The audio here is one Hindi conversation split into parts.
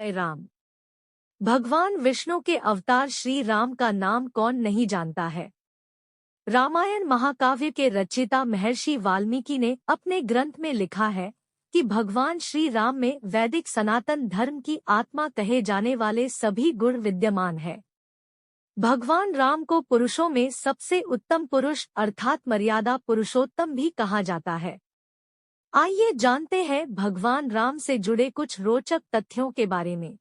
जय राम। भगवान विष्णु के अवतार श्री राम का नाम कौन नहीं जानता है। रामायण महाकाव्य के रचयिता महर्षि वाल्मीकि ने अपने ग्रंथ में लिखा है कि भगवान श्री राम में वैदिक सनातन धर्म की आत्मा कहे जाने वाले सभी गुण विद्यमान है। भगवान राम को पुरुषों में सबसे उत्तम पुरुष अर्थात मर्यादा पुरुषोत्तम भी कहा जाता है। आइए जानते हैं भगवान राम से जुड़े कुछ रोचक तथ्यों के बारे में।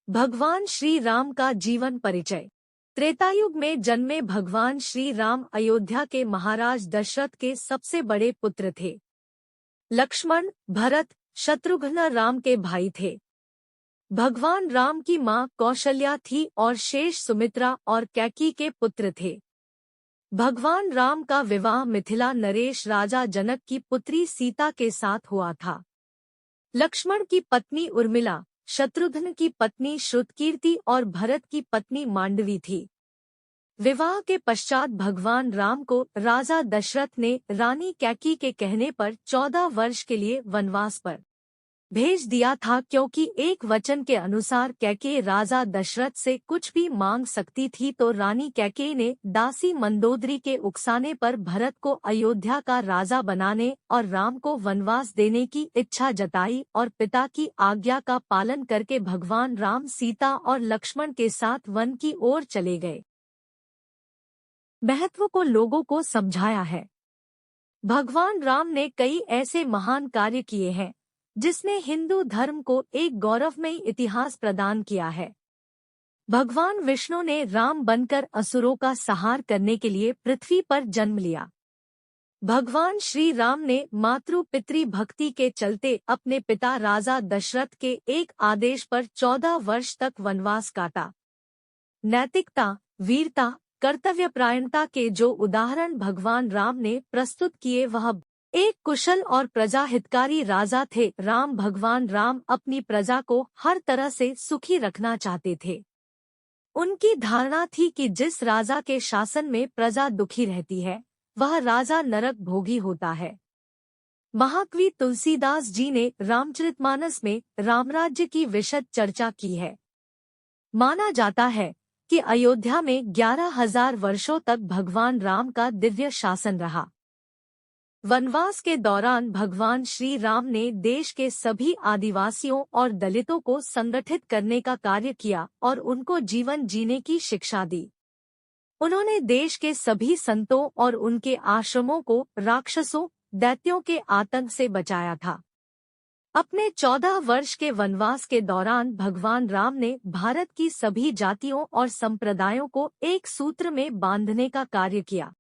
भगवान श्री राम का जीवन परिचय। त्रेतायुग में जन्मे भगवान श्री राम अयोध्या के महाराज दशरथ के सबसे बड़े पुत्र थे। लक्ष्मण, भरत, शत्रुघ्न राम के भाई थे। भगवान राम की मां कौशल्या थी और शेष सुमित्रा और कैकेयी के पुत्र थे। भगवान राम का विवाह मिथिला नरेश राजा जनक की पुत्री सीता के साथ हुआ था। लक्ष्मण की पत्नी उर्मिला, शत्रुघ्न की पत्नी श्रुतकीर्ति और भरत की पत्नी मांडवी थी। विवाह के पश्चात भगवान राम को राजा दशरथ ने रानी कैकेयी के कहने पर 14 वर्ष के लिए वनवास पर भेज दिया था, क्योंकि एक वचन के अनुसार कैकेयी राजा दशरथ से कुछ भी मांग सकती थी। तो रानी कैकेयी ने दासी मंदोदरी के उकसाने पर भरत को अयोध्या का राजा बनाने और राम को वनवास देने की इच्छा जताई और पिता की आज्ञा का पालन करके भगवान राम सीता और लक्ष्मण के साथ वन की ओर चले गए। महत्व को लोगों को समझाया है। भगवान राम ने कई ऐसे महान कार्य किए हैं जिसने हिंदू धर्म को एक गौरवमयी इतिहास प्रदान किया है। भगवान विष्णु ने राम बनकर असुरों का संहार करने के लिए पृथ्वी पर जन्म लिया। भगवान श्री राम ने मातृ पितृ भक्ति के चलते अपने पिता राजा दशरथ के एक आदेश पर 14 वर्ष तक वनवास काटा। नैतिकता, वीरता, कर्तव्यपरायणता के जो उदाहरण भगवान राम ने प्रस्तुत किए वह एक कुशल और प्रजा हितकारी राजा थे। भगवान राम अपनी प्रजा को हर तरह से सुखी रखना चाहते थे। उनकी धारणा थी कि जिस राजा के शासन में प्रजा दुखी रहती है वह राजा नरक भोगी होता है। महाकवि तुलसीदास जी ने रामचरितमानस में रामराज्य की विशद चर्चा की है। माना जाता है कि अयोध्या में 11,000 वर्षों तक भगवान राम का दिव्य शासन रहा। वनवास के दौरान भगवान श्री राम ने देश के सभी आदिवासियों और दलितों को संगठित करने का कार्य किया और उनको जीवन जीने की शिक्षा दी। उन्होंने देश के सभी संतों और उनके आश्रमों को राक्षसों, दैत्यों के आतंक से बचाया था। अपने 14 वर्ष के वनवास के दौरान भगवान राम ने भारत की सभी जातियों और संप्रदायों को एक सूत्र में बांधने का कार्य किया।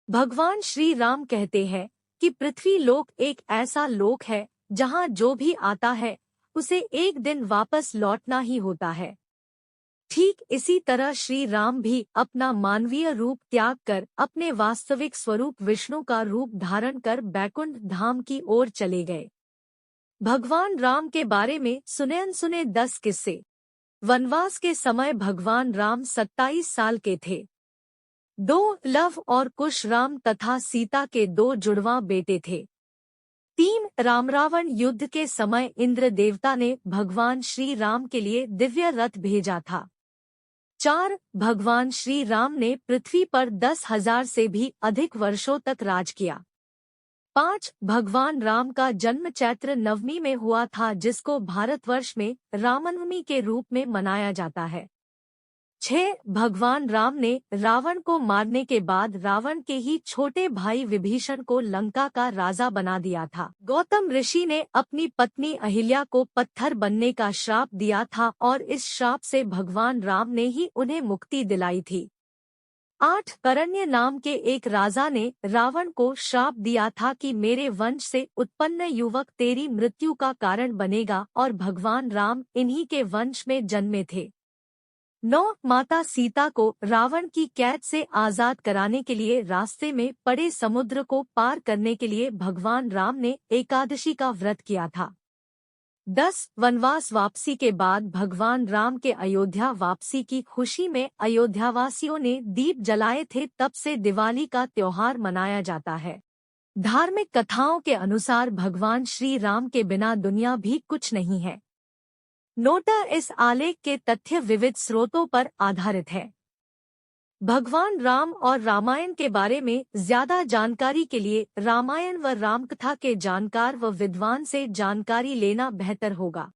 भगवान श्री राम कहते हैं कि पृथ्वी लोक एक ऐसा लोक है जहां जो भी आता है उसे एक दिन वापस लौटना ही होता है। ठीक इसी तरह श्री राम भी अपना मानवीय रूप त्याग कर अपने वास्तविक स्वरूप विष्णु का रूप धारण कर बैकुंठ धाम की ओर चले गए। भगवान राम के बारे में सुने अनसुने 10 किस्से। वनवास के समय भगवान राम 27 साल के थे। 2 लव और कुश राम तथा सीता के 2 जुड़वां बेटे थे। 3 राम रावण युद्ध के समय इंद्र देवता ने भगवान श्री राम के लिए दिव्य रथ भेजा था। 4 भगवान श्री राम ने पृथ्वी पर 10,000 से भी अधिक वर्षों तक राज किया। 5 भगवान राम का जन्म चैत्र नवमी में हुआ था, जिसको भारतवर्ष में रामनवमी के रूप में मनाया जाता है। 6 भगवान राम ने रावण को मारने के बाद रावण के ही छोटे भाई विभीषण को लंका का राजा बना दिया था। गौतम ऋषि ने अपनी पत्नी अहिल्या को पत्थर बनने का श्राप दिया था और इस श्राप से भगवान राम ने ही उन्हें मुक्ति दिलाई थी। 8 करण्य नाम के एक राजा ने रावण को श्राप दिया था कि मेरे वंश से उत्पन्न युवक तेरी मृत्यु का कारण बनेगा, और भगवान राम इन्हीं के वंश में जन्मे थे। 9 माता सीता को रावण की कैद से आजाद कराने के लिए रास्ते में पड़े समुद्र को पार करने के लिए भगवान राम ने एकादशी का व्रत किया था। 10 वनवास वापसी के बाद भगवान राम के अयोध्या वापसी की खुशी में अयोध्यावासियों ने दीप जलाए थे। तब से दिवाली का त्योहार मनाया जाता है। धार्मिक कथाओं के अनुसार भगवान श्री राम के बिना दुनिया भी कुछ नहीं है। नोटा इस आलेख के तथ्य विविध स्रोतों पर आधारित है। भगवान राम और रामायण के बारे में ज्यादा जानकारी के लिए रामायण व रामकथा के जानकार व विद्वान से जानकारी लेना बेहतर होगा।